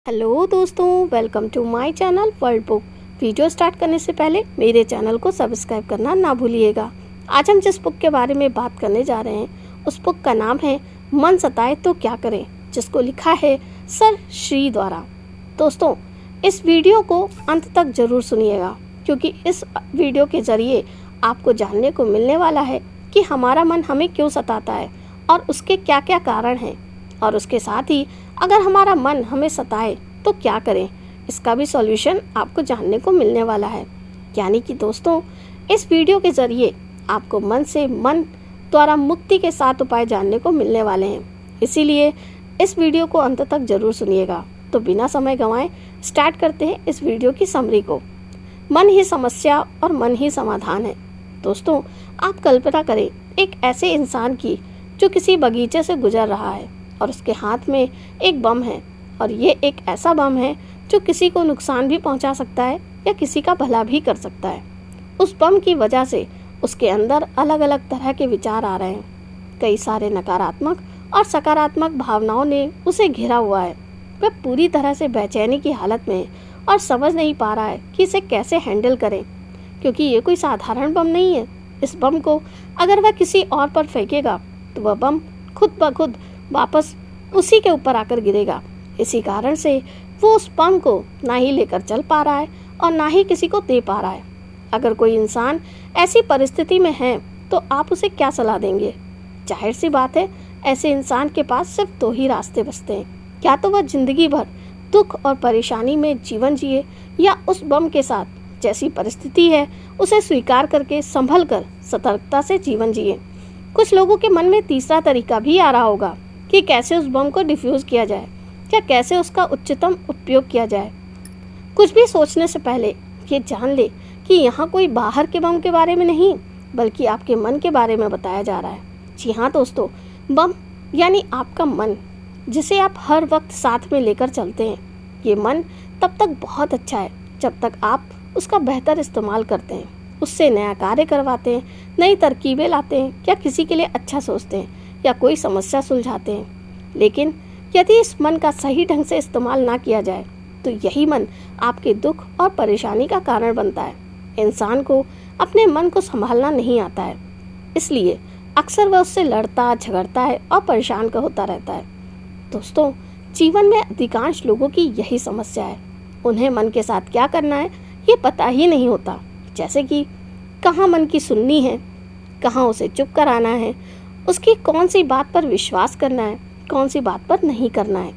Hello दोस्तों, welcome to my channel world book. Video start करने से पहले मेरे चैनल को सब्सक्राइब करना ना भूलिएगा। आज हम जिस बुक के बारे में बात करने जा रहे हैं उस बुक का नाम है मन सताए तो क्या करें, जिसको लिखा है सर श्री द्वारा। दोस्तों, इस वीडियो को अंत तक ज़रूर सुनिएगा, क्योंकि इस वीडियो के ज़रिए आपको जानने को मिलने वाला है कि हमारा मन हमें क्यों सताता है और उसके क्या क्या कारण हैं, और उसके साथ ही अगर हमारा मन हमें सताए तो क्या करें, इसका भी सॉल्यूशन आपको जानने को मिलने वाला है। यानी कि दोस्तों, इस वीडियो के ज़रिए आपको मन से मन द्वारा मुक्ति के 7 उपाय जानने को मिलने वाले हैं। इसीलिए इस वीडियो को अंत तक ज़रूर सुनिएगा। तो बिना समय गंवाए स्टार्ट करते हैं इस वीडियो की समरी को। मन ही समस्या और मन ही समाधान है। दोस्तों, आप कल्पना करें एक ऐसे इंसान की जो किसी बगीचे से गुजर रहा है और उसके हाथ में एक बम है, और ये एक ऐसा बम है जो किसी को नुकसान भी पहुंचा सकता है या किसी का भला भी कर सकता है। उस बम की वजह से उसके अंदर अलग अलग तरह के विचार आ रहे हैं। कई सारे नकारात्मक और सकारात्मक भावनाओं ने उसे घेरा हुआ है। वह पूरी तरह से बेचैनी की हालत में है और समझ नहीं पा रहा है कि इसे कैसे हैंडल करें, क्योंकि ये कोई साधारण बम नहीं है। इस बम को अगर वह किसी और पर फेंकेगा तो वह बम खुद ब खुद वापस उसी के ऊपर आकर गिरेगा। इसी कारण से वो उस बम को ना ही लेकर चल पा रहा है और ना ही किसी को दे पा रहा है। अगर कोई इंसान ऐसी परिस्थिति में है तो आप उसे क्या सलाह देंगे? जाहिर सी बात है, ऐसे इंसान के पास सिर्फ 2 ही रास्ते बचते हैं। या तो वह जिंदगी भर दुख और परेशानी में जीवन जिए, या उस बम के साथ जैसी परिस्थिति है उसे स्वीकार करके संभल कर सतर्कता से जीवन जिए। कुछ लोगों के मन में तीसरा तरीका भी आ रहा होगा कि कैसे उस बम को डिफ्यूज़ किया जाए या कैसे उसका उच्चतम उपयोग किया जाए। कुछ भी सोचने से पहले ये जान ले कि यहाँ कोई बाहर के बम के बारे में नहीं, बल्कि आपके मन के बारे में बताया जा रहा है। जी हाँ दोस्तों, बम यानी आपका मन, जिसे आप हर वक्त साथ में लेकर चलते हैं। ये मन तब तक बहुत अच्छा है जब तक आप उसका बेहतर इस्तेमाल करते हैं, उससे नया कार्य करवाते हैं, नई तरकीबें लाते हैं, या किसी के लिए अच्छा सोचते हैं, या कोई समस्या सुलझाते हैं। लेकिन यदि इस मन का सही ढंग से इस्तेमाल ना किया जाए तो यही मन आपके दुख और परेशानी का कारण बनता है। इंसान को अपने मन को संभालना नहीं आता है, इसलिए अक्सर वह उससे लड़ता झगड़ता है और परेशान का होता रहता है। दोस्तों, जीवन में अधिकांश लोगों की यही समस्या है। उन्हें मन के साथ क्या करना है ये पता ही नहीं होता। जैसे कि कहाँ मन की सुननी है, कहाँ उसे चुप कराना है, उसकी कौन सी बात पर विश्वास करना है, कौन सी बात पर नहीं करना है।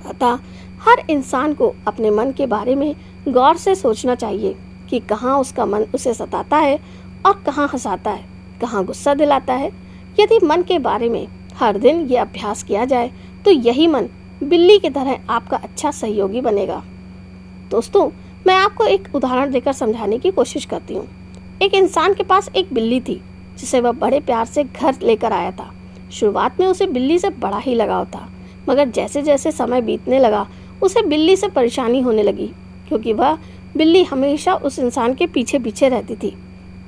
अतः हर इंसान को अपने मन के बारे में गौर से सोचना चाहिए कि कहाँ उसका मन उसे सताता है और कहाँ हंसाता है, कहाँ गुस्सा दिलाता है। यदि मन के बारे में हर दिन ये अभ्यास किया जाए तो यही मन बिल्ली की तरह आपका अच्छा सहयोगी बनेगा। दोस्तों, मैं आपको एक उदाहरण देकर समझाने की कोशिश करती हूँ। एक इंसान के पास एक बिल्ली थी जिसे वह बड़े प्यार से घर लेकर आया था। शुरुआत में उसे बिल्ली से बड़ा ही लगाव था, मगर जैसे जैसे समय बीतने लगा उसे बिल्ली से परेशानी होने लगी, क्योंकि वह बिल्ली हमेशा उस इंसान के पीछे पीछे रहती थी।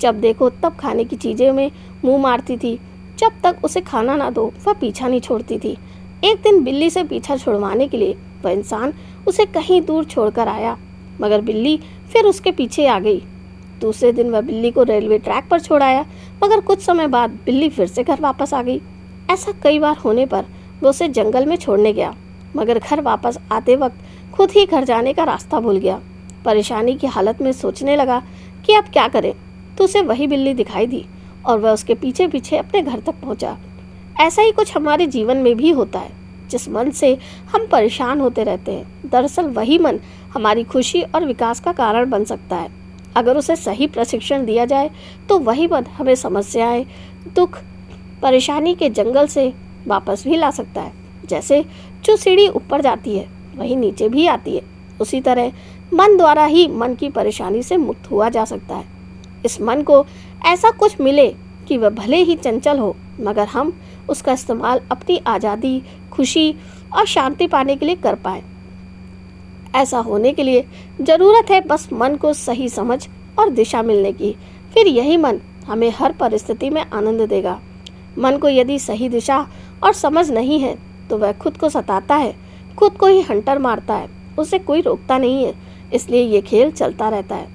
जब देखो तब खाने की चीज़ें में मुंह मारती थी। जब तक उसे खाना ना दो वह पीछा नहीं छोड़ती थी। एक दिन बिल्ली से पीछा छुड़वाने के लिए वह इंसान उसे कहीं दूर छोड़कर आया, मगर बिल्ली फिर उसके पीछे आ गई। दूसरे दिन वह बिल्ली को रेलवे ट्रैक पर छोड़ाया, मगर कुछ समय बाद बिल्ली फिर से घर वापस आ गई। ऐसा कई बार होने पर वो उसे जंगल में छोड़ने गया, मगर घर वापस आते वक्त खुद ही घर जाने का रास्ता भूल गया। परेशानी की हालत में सोचने लगा कि अब क्या करें, तो उसे वही बिल्ली दिखाई दी और वह उसके पीछे पीछे अपने घर तक पहुंचा। ऐसा ही कुछ हमारे जीवन में भी होता है। जिस मन से हम परेशान होते रहते हैं, दरअसल वही मन हमारी खुशी और विकास का कारण बन सकता है। अगर उसे सही प्रशिक्षण दिया जाए तो वही मन हमें समस्याएं, दुख, परेशानी के जंगल से वापस भी ला सकता है। जैसे जो सीढ़ी ऊपर जाती है वही नीचे भी आती है, उसी तरह मन द्वारा ही मन की परेशानी से मुक्त हुआ जा सकता है। इस मन को ऐसा कुछ मिले कि वह भले ही चंचल हो, मगर हम उसका इस्तेमाल अपनी आज़ादी, खुशी और शांति पाने के लिए कर पाएँ। ऐसा होने के लिए ज़रूरत है बस मन को सही समझ और दिशा मिलने की। फिर यही मन हमें हर परिस्थिति में आनंद देगा। मन को यदि सही दिशा और समझ नहीं है तो वह खुद को सताता है, खुद को ही हंटर मारता है, उसे कोई रोकता नहीं है, इसलिए ये खेल चलता रहता है।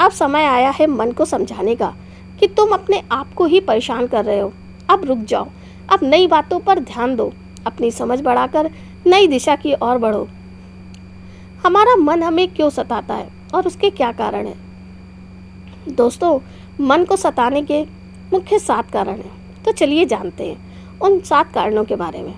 अब समय आया है मन को समझाने का कि तुम अपने आप को ही परेशान कर रहे हो। अब रुक जाओ, अब नई बातों पर ध्यान दो, अपनी समझ बढ़ाकर नई दिशा की ओर बढ़ो। हमारा मन हमें क्यों सताता है और उसके क्या कारण है? दोस्तों, मन को सताने के मुख्य 7 कारण हैं। तो चलिए जानते हैं उन 7 कारणों के बारे में।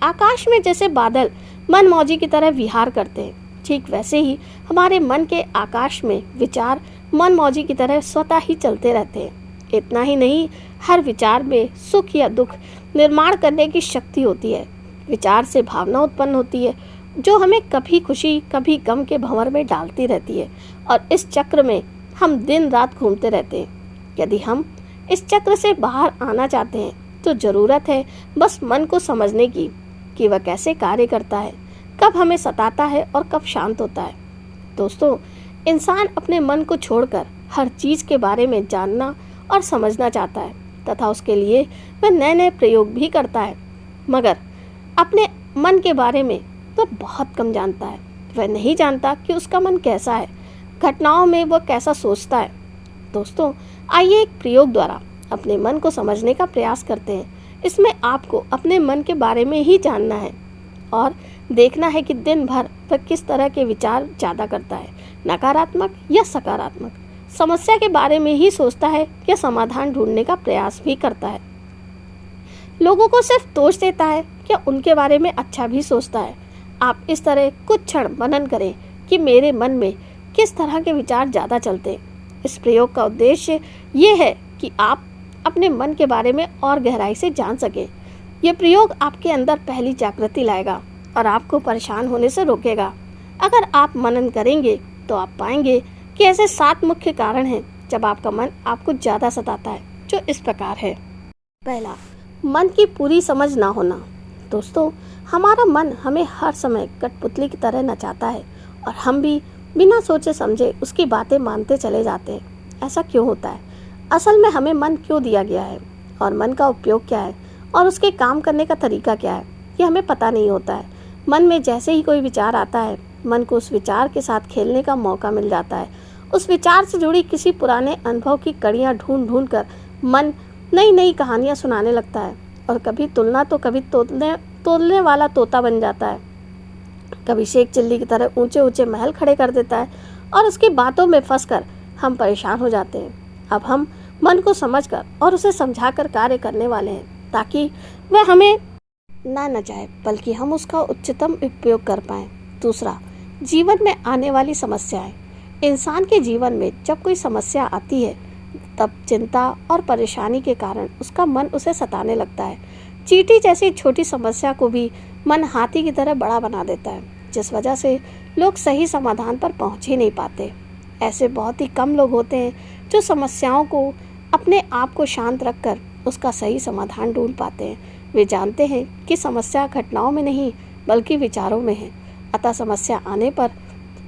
आकाश में जैसे बादल मनमौजी की तरह विहार करते हैं, ठीक वैसे ही हमारे मन के आकाश में विचार मनमौजी की तरह स्वतः ही चलते रहते हैं। इतना ही नहीं, हर विचार में सुख या दुख निर्माण करने की शक्ति होती है। विचार से भावना उत्पन्न होती है जो हमें कभी खुशी कभी गम के भंवर में डालती रहती है, और इस चक्र में हम दिन रात घूमते रहते हैं। यदि हम इस चक्र से बाहर आना चाहते हैं तो ज़रूरत है बस मन को समझने की कि वह कैसे कार्य करता है, कब हमें सताता है और कब शांत होता है। दोस्तों, इंसान अपने मन को छोड़कर हर चीज़ के बारे में जानना और समझना चाहता है तथा उसके लिए वह नए नए प्रयोग भी करता है, मगर अपने मन के बारे में वह बहुत कम जानता है। वह नहीं जानता कि उसका मन कैसा है, घटनाओं में वह कैसा सोचता है। दोस्तों, आइए एक प्रयोग द्वारा अपने मन को समझने का प्रयास करते हैं। इसमें आपको अपने मन के बारे में ही जानना है और देखना है कि दिन भर वह किस तरह के विचार ज़्यादा करता है, नकारात्मक या सकारात्मक। समस्या के बारे में ही सोचता है या समाधान ढूंढने का प्रयास भी करता है। लोगों को सिर्फ दोष देता है या उनके बारे में अच्छा भी सोचता है। आप इस तरह कुछ क्षण मनन करें कि मेरे मन में किस तरह के विचार ज़्यादा चलते हैं। इस प्रयोग का उद्देश्य ये है कि आप अपने मन के बारे में और गहराई से जान सकें। यह प्रयोग आपके अंदर पहली जागृति लाएगा और आपको परेशान होने से रोकेगा। अगर आप मनन करेंगे तो आप पाएंगे कि ऐसे 7 मुख्य कारण हैं जब आपका मन आपको ज़्यादा सताता है, जो इस प्रकार है। पहला, मन की पूरी समझ ना होना। दोस्तों, हमारा मन हमें हर समय कठपुतली की तरह नचाता है और हम भी बिना सोचे समझे उसकी बातें मानते चले जाते हैं। ऐसा क्यों होता है? असल में हमें मन क्यों दिया गया है और मन का उपयोग क्या है और उसके काम करने का तरीका क्या है, ये हमें पता नहीं होता है। मन में जैसे ही कोई विचार आता है, मन को उस विचार के साथ खेलने का मौका मिल जाता है। उस विचार से जुड़ी किसी पुराने अनुभव की कड़ियाँ ढूंढ ढूंढ कर मन नई नई कहानियाँ सुनाने लगता है और कभी तुलना तो कभी तोलने वाला तोता बन जाता है। कभी शेख चिल्ली की तरह ऊंचे ऊंचे महल खड़े कर देता है और उसकी बातों में फंसकर हम परेशान हो जाते हैं। अब हम मन को समझकर और उसे समझाकर कार्य करने वाले हैं ताकि वह हमें ना नचाए, बल्कि हम उसका उच्चतम उपयोग कर पाएं। दूसरा, जीवन में आने वाली समस्याएं। इंसान के जीवन में जब कोई समस्या आती है तब चिंता और परेशानी के कारण उसका मन उसे सताने लगता है। चींटी जैसी छोटी समस्या को भी मन हाथी की तरह बड़ा बना देता है, जिस वजह से लोग सही समाधान पर पहुंच ही नहीं पाते। ऐसे बहुत ही कम लोग होते हैं जो समस्याओं को अपने आप को शांत रखकर उसका सही समाधान ढूंढ पाते हैं। वे जानते हैं कि समस्या घटनाओं में नहीं बल्कि विचारों में है। अतः समस्या आने पर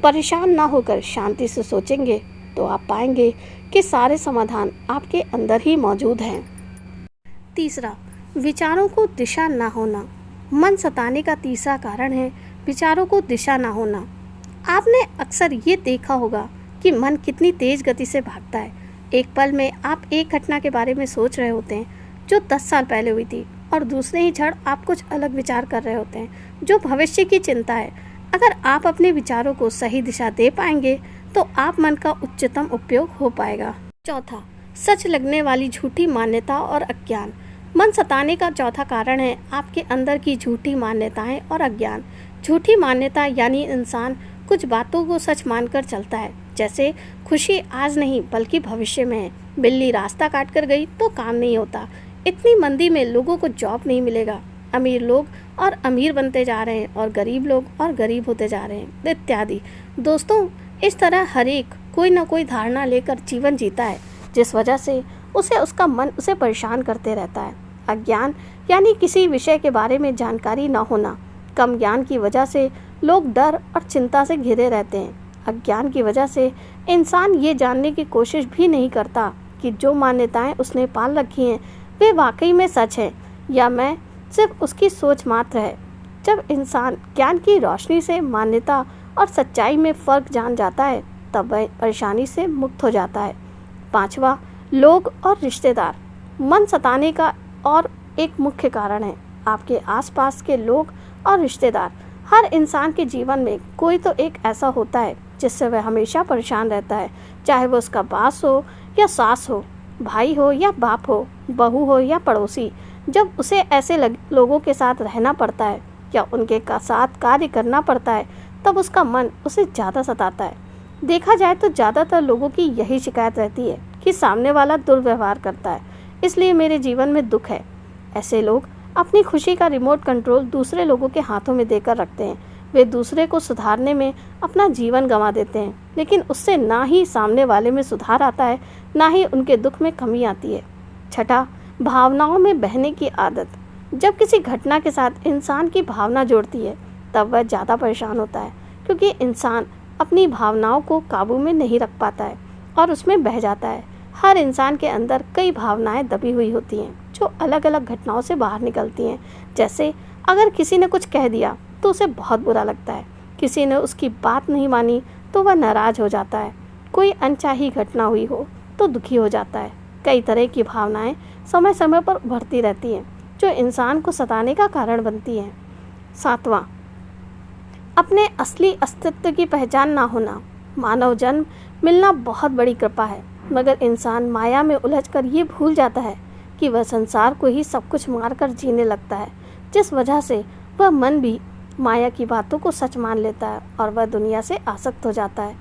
परेशान ना होकर शांति से सोचेंगे तो आप पाएंगे कि सारे समाधान आपके अंदर ही मौजूद हैं। तीसरा, विचारों को दिशा ना होना। मन सताने का तीसरा कारण है विचारों को दिशा ना होना। आपने अक्सर ये देखा होगा कि मन कितनी तेज गति से भागता है। एक पल में आप एक घटना के बारे में सोच रहे होते हैं जो 10 साल पहले हुई थी, और दूसरे ही क्षण आप कुछ अलग विचार कर रहे होते हैं जो भविष्य की चिंता है। अगर आप अपने विचारों को सही दिशा दे पाएंगे तो आप मन का उच्चतम उपयोग हो पाएगा। चौथा, सच लगने वाली झूठी मान्यता और अज्ञान। मन सताने का चौथा कारण है आपके अंदर की झूठी मान्यताएं और अज्ञान। झूठी मान्यता यानी इंसान कुछ बातों को सच मानकर चलता है, जैसे खुशी आज नहीं बल्कि भविष्य में है। बिल्ली रास्ता काट कर गई तो काम नहीं होता। इतनी मंदी में लोगों को जॉब नहीं मिलेगा। अमीर लोग और अमीर बनते जा रहे हैं और गरीब लोग और गरीब होते जा रहे हैं, इत्यादि। दोस्तों, इस तरह हर एक कोई ना कोई धारणा लेकर जीवन जीता है, जिस वजह से उसका मन उसे परेशान करते रहता है। अज्ञान यानी किसी विषय के बारे में जानकारी न होना। कम ज्ञान की वजह से लोग डर और चिंता से घिरे रहते हैं। अज्ञान की वजह से इंसान ये जानने की कोशिश भी नहीं करता कि जो मान्यताएं उसने पाल रखी हैं वे वाकई में सच हैं या मैं सिर्फ उसकी सोच मात्र है। जब इंसान ज्ञान की रोशनी से मान्यता और सच्चाई में फ़र्क जान जाता है तब वह परेशानी से मुक्त हो जाता है। 5वां, लोग और रिश्तेदार। मन सताने का और एक मुख्य कारण है आपके आसपास के लोग और रिश्तेदार। हर इंसान के जीवन में कोई तो एक ऐसा होता है जिससे वह हमेशा परेशान रहता है, चाहे वो उसका बास हो या सास हो, भाई हो या बाप हो, बहू हो या पड़ोसी। जब उसे ऐसे लोगों के साथ रहना पड़ता है या उनके साथ कार्य करना पड़ता है तब उसका मन उसे ज़्यादा सताता है। देखा जाए तो ज़्यादातर लोगों की यही शिकायत रहती है कि सामने वाला दुर्व्यवहार करता है, इसलिए मेरे जीवन में दुख है। ऐसे लोग अपनी खुशी का रिमोट कंट्रोल दूसरे लोगों के हाथों में देकर रखते हैं। वे दूसरे को सुधारने में अपना जीवन गंवा देते हैं, लेकिन उससे ना ही सामने वाले में सुधार आता है, ना ही उनके दुख में कमी आती है। 6, भावनाओं में बहने की आदत। जब किसी घटना के साथ इंसान की भावना जुड़ती है तब वह ज़्यादा परेशान होता है, क्योंकि इंसान अपनी भावनाओं को काबू में नहीं रख पाता है और उसमें बह जाता है। हर इंसान के अंदर कई भावनाएं दबी हुई होती हैं जो अलग अलग घटनाओं से बाहर निकलती हैं। जैसे अगर किसी ने कुछ कह दिया तो उसे बहुत बुरा लगता है, किसी ने उसकी बात नहीं मानी तो वह नाराज़ हो जाता है, कोई अनचाही घटना हुई हो तो दुखी हो जाता है। कई तरह की भावनाएं समय समय पर उभरती रहती हैं जो इंसान को सताने का कारण बनती हैं। 7वां, अपने असली अस्तित्व की पहचान ना होना। मानव जन्म मिलना बहुत बड़ी कृपा है, मगर इंसान माया में उलझकर ये भूल जाता है कि वह संसार को ही सब कुछ मारकर जीने लगता है, जिस वजह से वह मन भी माया की बातों को सच मान लेता है और वह दुनिया से आसक्त हो जाता है।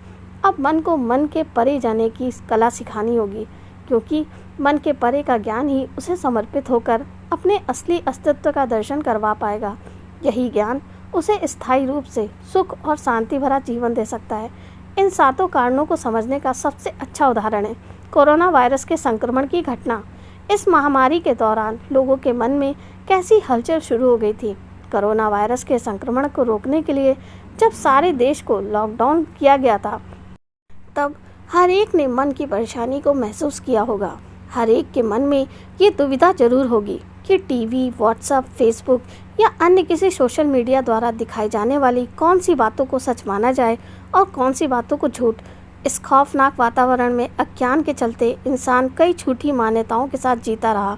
अब मन को मन के परे जाने की कला सिखानी होगी, क्योंकि मन के परे का ज्ञान ही उसे समर्पित होकर अपने असली अस्तित्व का दर्शन करवा पाएगा। यही ज्ञान उसे स्थायी रूप से सुख और शांति भरा जीवन दे सकता है। इन 7 कारणों को समझने का सबसे अच्छा उदाहरण है कोरोना वायरस के संक्रमण की घटना। इस महामारी के दौरान लोगों के मन में कैसी हलचल शुरू हो गई थी। कोरोना वायरस के संक्रमण को रोकने के लिए जब सारे देश को लॉकडाउन किया गया था तब हर एक ने मन की परेशानी को महसूस किया होगा। हर एक के मन में ये दुविधा जरूर होगी कि टीवी, व्हाट्सएप, फेसबुक या अन्य किसी सोशल मीडिया द्वारा दिखाई जाने वाली कौन सी बातों को सच माना जाए और कौन सी बातों को झूठ। इस खौफनाक वातावरण में अज्ञान के चलते इंसान कई झूठी मान्यताओं के साथ जीता रहा।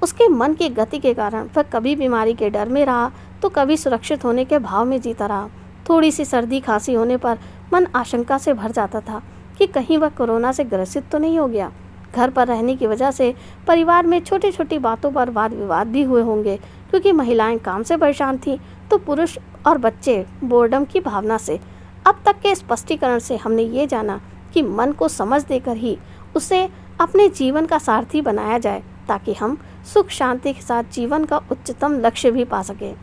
उसके मन की गति के कारण वह कभी बीमारी के डर में रहा तो कभी सुरक्षित होने के भाव में जीता रहा। थोड़ी सी सर्दी खांसी होने पर मन आशंका से भर जाता था कि कहीं वह कोरोना से ग्रसित तो नहीं हो गया। घर पर रहने की वजह से परिवार में छोटी छोटी बातों पर वाद विवाद भी हुए होंगे, क्योंकि महिलाएं काम से परेशान थीं तो पुरुष और बच्चे बोर्डम की भावना से। अब तक के स्पष्टीकरण से हमने ये जाना कि मन को समझ देकर ही उसे अपने जीवन का सारथी बनाया जाए, ताकि हम सुख शांति के साथ जीवन का उच्चतम लक्ष्य भी पा सकें।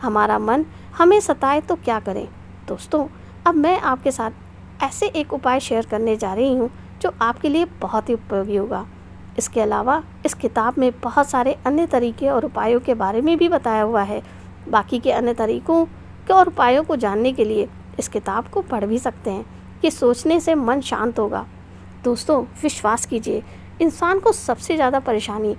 हमारा मन हमें सताए तो क्या करें। दोस्तों, अब मैं आपके साथ ऐसे एक उपाय शेयर करने जा रही हूँ जो आपके लिए बहुत ही उपयोगी होगा। इसके अलावा इस किताब में बहुत सारे अन्य तरीके और उपायों के बारे में भी बताया हुआ है। बाकी के अन्य तरीकों के और उपायों को जानने के लिए इस किताब को पढ़ भी सकते हैं। कि सोचने से मन शांत होगा। दोस्तों, विश्वास कीजिए, इंसान को सबसे ज़्यादा परेशानी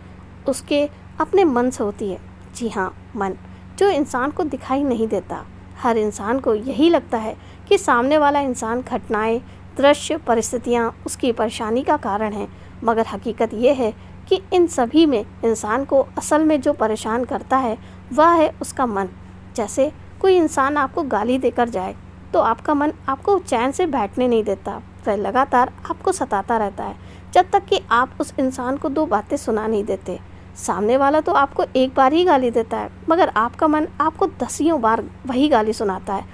उसके अपने मन से होती है। जी हाँ, मन, जो इंसान को दिखाई नहीं देता। हर इंसान को यही लगता है कि सामने वाला इंसान घटनाएं, दृश्य, परिस्थितियाँ उसकी परेशानी का कारण हैं, मगर हकीकत ये है कि इन सभी में इंसान को असल में जो परेशान करता है वह है उसका मन। जैसे कोई इंसान आपको गाली देकर जाए तो आपका मन आपको चैन से बैठने नहीं देता, वह लगातार आपको सताता रहता है जब तक कि आप उस इंसान को 2 बातें सुना नहीं देते। सामने वाला तो आपको एक बार ही गाली देता है, मगर आपका मन आपको 10 बार वही गाली सुनाता है,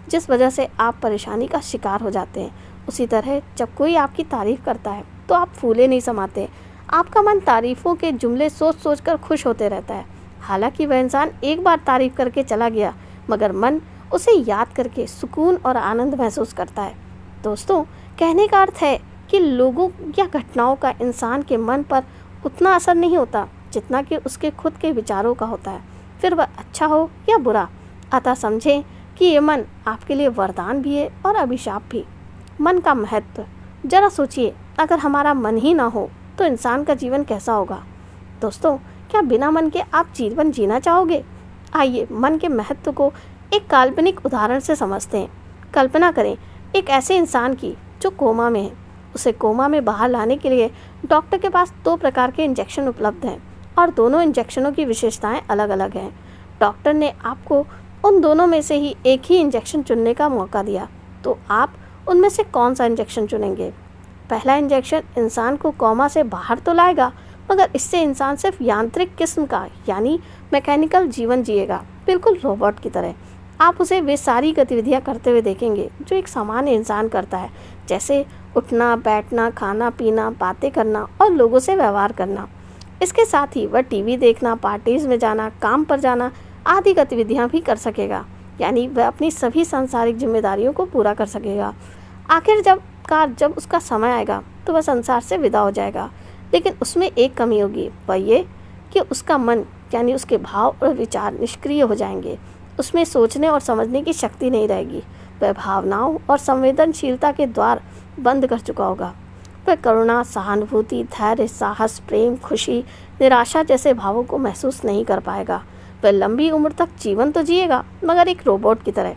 जिस वजह से आप परेशानी का शिकार हो जाते हैं। उसी तरह जब कोई आपकी तारीफ़ करता है तो आप फूले नहीं समाते। आपका मन तारीफ़ों के जुमले सोच सोच कर खुश होते रहता है। हालांकि वह इंसान एक बार तारीफ़ करके चला गया, मगर मन उसे याद करके सुकून और आनंद महसूस करता है। दोस्तों, कहने का अर्थ है कि लोगों या घटनाओं का इंसान के मन पर उतना असर नहीं होता जितना कि उसके खुद के विचारों का होता है, फिर वह अच्छा हो या बुरा। अतः समझें कि ये मन आपके लिए वरदान भी है और अभिशाप भी। मन का महत्व जरा सोचिए, अगर हमारा मन ही ना हो तो इंसान का जीवन कैसा होगा। दोस्तों, क्या बिना मन के आप जीवन जीना चाहोगे? आइए मन के महत्व को एक काल्पनिक उदाहरण से समझते हैं। कल्पना करें एक ऐसे इंसान की जो कोमा में है। उसे कोमा में बाहर लाने के लिए डॉक्टर के पास 2 प्रकार के इंजेक्शन उपलब्ध हैं और दोनों इंजेक्शनों की विशेषताएं अलग अलग हैं। डॉक्टर ने आपको उन दोनों में से ही एक ही इंजेक्शन चुनने का मौका दिया, तो आप उनमें से कौन सा इंजेक्शन चुनेंगे? पहला इंजेक्शन इंसान को कोमा से बाहर तो लाएगा, मगर इससे इंसान सिर्फ यांत्रिक किस्म का यानी मैकेनिकल जीवन जिएगा, बिल्कुल रोबोट की तरह। आप उसे वे सारी गतिविधियां करते हुए देखेंगे जो एक सामान्य इंसान करता है, जैसे उठना, बैठना, खाना पीना, बातें करना और लोगों से व्यवहार करना। इसके साथ ही वह टीवी देखना, पार्टीज में जाना, काम पर जाना आदि गतिविधियां भी कर सकेगा, यानी वह अपनी सभी सांसारिक जिम्मेदारियों को पूरा कर सकेगा। आखिर जब उसका समय आएगा तो वह संसार से विदा हो जाएगा, लेकिन उसमें एक कमी होगी, वह ये कि उसका मन यानी उसके भाव और विचार निष्क्रिय हो जाएंगे। उसमें सोचने और समझने की शक्ति नहीं रहेगी। वह भावनाओं और संवेदनशीलता के द्वार बंद कर चुका होगा। वह करुणा, सहानुभूति, धैर्य, साहस, प्रेम, खुशी, निराशा जैसे भावों को महसूस नहीं कर पाएगा। वह लंबी उम्र तक जीवन तो जिएगा, मगर एक रोबोट की तरह।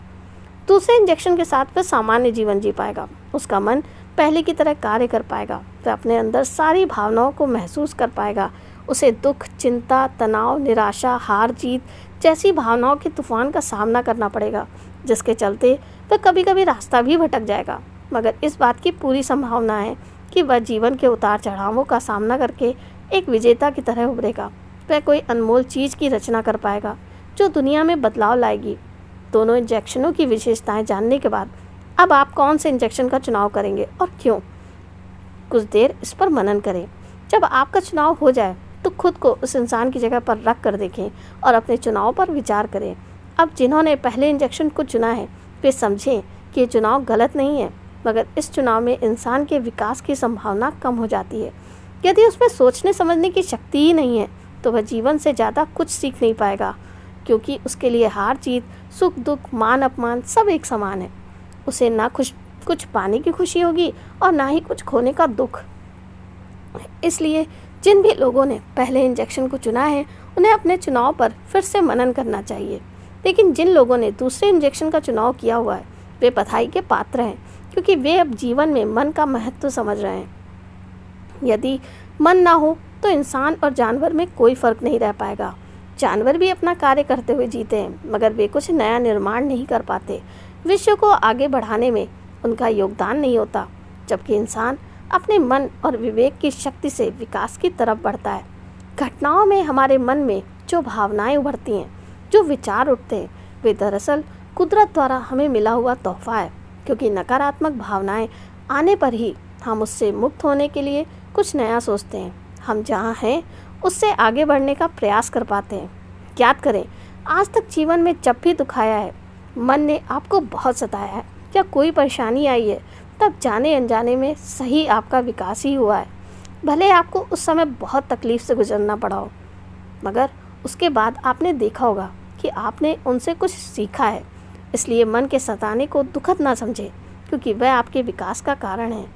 दूसरे इंजेक्शन के साथ वह सामान्य जीवन जी पाएगा। उसका मन पहले की तरह कार्य कर पाएगा। वह अपने अंदर सारी भावनाओं को महसूस कर पाएगा। उसे दुख, चिंता, तनाव, निराशा, हार जीत जैसी भावनाओं के तूफान का सामना करना पड़ेगा, जिसके चलते वह कभी कभी रास्ता भी भटक जाएगा। मगर इस बात की पूरी संभावना है कि वह जीवन के उतार चढ़ावों का सामना करके एक विजेता की तरह उभरेगा। वह कोई अनमोल चीज़ की रचना कर पाएगा जो दुनिया में बदलाव लाएगी। दोनों इंजेक्शनों की विशेषताएं जानने के बाद अब आप कौन से इंजेक्शन का चुनाव करेंगे और क्यों? कुछ देर इस पर मनन करें। जब आपका चुनाव हो जाए तो खुद को उस इंसान की जगह पर रख कर देखें और अपने चुनाव पर विचार करें। अब जिन्होंने पहले इंजेक्शन को चुना है वे समझें कि ये चुनाव गलत नहीं है, मगर इस चुनाव में इंसान के विकास की संभावना कम हो जाती है। यदि उसमें सोचने समझने की शक्ति ही नहीं है तो वह जीवन से ज़्यादा कुछ सीख नहीं पाएगा, क्योंकि उसके लिए हार जीत, सुख दुख, मान अपमान सब एक समान है। उसे ना कुछ पाने की खुशी होगी और ना ही कुछ खोने का दुख। इसलिए जिन भी लोगों ने पहले इंजेक्शन को चुना है उन्हें अपने चुनाव पर फिर से मनन करना चाहिए। लेकिन जिन लोगों ने दूसरे इंजेक्शन का चुनाव किया हुआ है वे बधाई के पात्र हैं, क्योंकि वे अब जीवन में मन का महत्व समझ रहे हैं। यदि मन ना हो तो इंसान और जानवर में कोई फर्क नहीं रह पाएगा। जानवर भी अपना कार्य करते हुए जीते हैं, मगर वे कुछ नया निर्माण नहीं कर पाते। विश्व को आगे बढ़ाने में उनका योगदान नहीं होता, जबकि इंसान अपने मन और विवेक की शक्ति से विकास की तरफ बढ़ता है। घटनाओं में हमारे मन में जो भावनाएं उभरती हैं, जो विचार उठते हैं, वे दरअसल कुदरत द्वारा हमें मिला हुआ तोहफा है, क्योंकि नकारात्मक भावनाएं आने पर ही हम उससे मुक्त होने के लिए कुछ नया सोचते हैं। हम जहाँ हैं उससे आगे बढ़ने का प्रयास कर पाते हैं। याद करें, आज तक जीवन में जब भी दुख आया है, मन ने आपको बहुत सताया है या कोई परेशानी आई है, तब जाने अनजाने में सही आपका विकास ही हुआ है। भले आपको उस समय बहुत तकलीफ से गुजरना पड़ा हो, मगर उसके बाद आपने देखा होगा कि आपने उनसे कुछ सीखा है। इसलिए मन के सताने को दुखद ना समझें, क्योंकि वह आपके विकास का कारण है।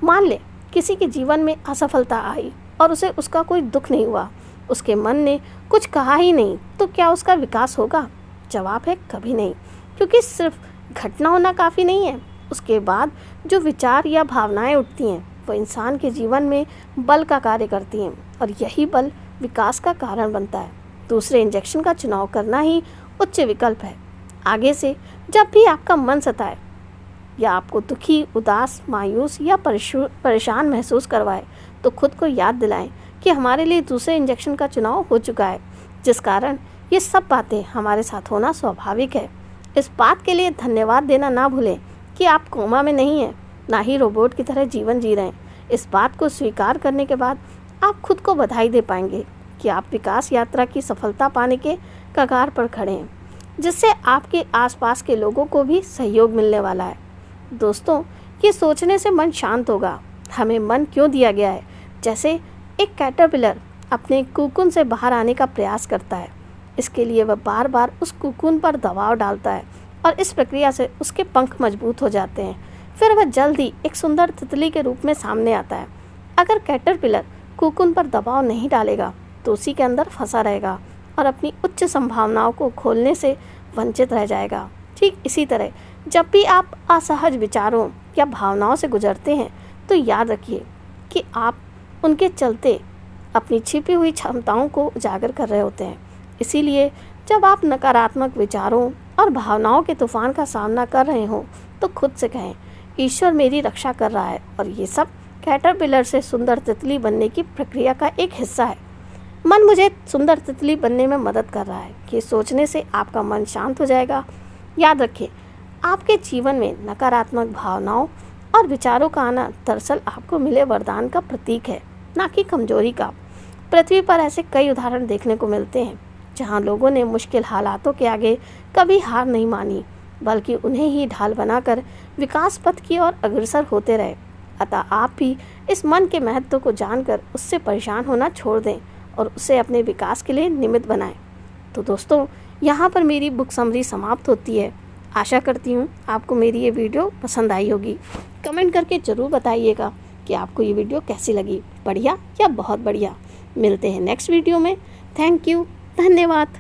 मान ले किसी के जीवन में असफलता आई और उसे उसका कोई दुख नहीं हुआ, उसके मन ने कुछ कहा ही नहीं, तो क्या उसका विकास होगा? जवाब है कभी नहीं, क्योंकि सिर्फ घटना होना काफ़ी नहीं है। उसके बाद जो विचार या भावनाएं उठती हैं वो इंसान के जीवन में बल का कार्य करती हैं, और यही बल विकास का कारण बनता है। दूसरे इंजेक्शन का चुनाव करना ही उच्च विकल्प है। आगे से जब भी आपका मन सताए या आपको दुखी, उदास, मायूस या परेशान महसूस करवाए, तो खुद को याद दिलाएं कि हमारे लिए दूसरे इंजेक्शन का चुनाव हो चुका है, जिस कारण ये सब बातें हमारे साथ होना स्वाभाविक है। इस बात के लिए धन्यवाद देना ना भूलें कि आप कोमा में नहीं हैं, ना ही रोबोट की तरह जीवन जी रहे हैं। इस बात को स्वीकार करने के बाद आप खुद को बधाई दे पाएंगे कि आप विकास यात्रा की सफलता पाने के कगार पर खड़े हैं, जिससे आपके आसपास के लोगों को भी सहयोग मिलने वाला है। दोस्तों, ये सोचने से मन शांत होगा। हमें मन क्यों दिया गया है? जैसे एक कैटरपिलर अपने कोकून से बाहर आने का प्रयास करता है, इसके लिए वह बार बार उस कोकून पर दबाव डालता है और इस प्रक्रिया से उसके पंख मजबूत हो जाते हैं। फिर वह जल्द ही एक सुंदर तितली के रूप में सामने आता है। अगर कैटरपिलर कोकून पर दबाव नहीं डालेगा तो उसी के अंदर फंसा रहेगा और अपनी उच्च संभावनाओं को खोलने से वंचित रह जाएगा। ठीक इसी तरह जब भी आप असहज विचारों या भावनाओं से गुजरते हैं तो याद रखिए कि आप उनके चलते अपनी छिपी हुई क्षमताओं को उजागर कर रहे होते हैं। इसीलिए जब आप नकारात्मक विचारों और भावनाओं के तूफान का सामना कर रहे हों तो खुद से कहें, ईश्वर मेरी रक्षा कर रहा है और ये सब कैटरपिलर से सुंदर तितली बनने की प्रक्रिया का एक हिस्सा है। मन मुझे सुंदर तितली बनने में मदद कर रहा है। ये सोचने से आपका मन शांत हो जाएगा। याद रखें, आपके जीवन में नकारात्मक भावनाओं और विचारों का आना दरअसल आपको मिले वरदान का प्रतीक है, ना कि कमजोरी का। पृथ्वी पर ऐसे कई उदाहरण देखने को मिलते हैं जहां लोगों ने मुश्किल हालातों के आगे कभी हार नहीं मानी, बल्कि उन्हें ही ढाल बनाकर विकास पथ की ओर अग्रसर होते रहे। अतः आप भी इस मन के महत्व को जानकर उससे परेशान होना छोड़ दें और उसे अपने विकास के लिए निमित्त बनाएं। तो दोस्तों, यहाँ पर मेरी बुक समरी समाप्त होती है। आशा करती हूँ आपको मेरी ये वीडियो पसंद आई होगी। कमेंट करके ज़रूर बताइएगा कि आपको ये वीडियो कैसी लगी, बढ़िया या बहुत बढ़िया। मिलते हैं नेक्स्ट वीडियो में। थैंक यू, धन्यवाद।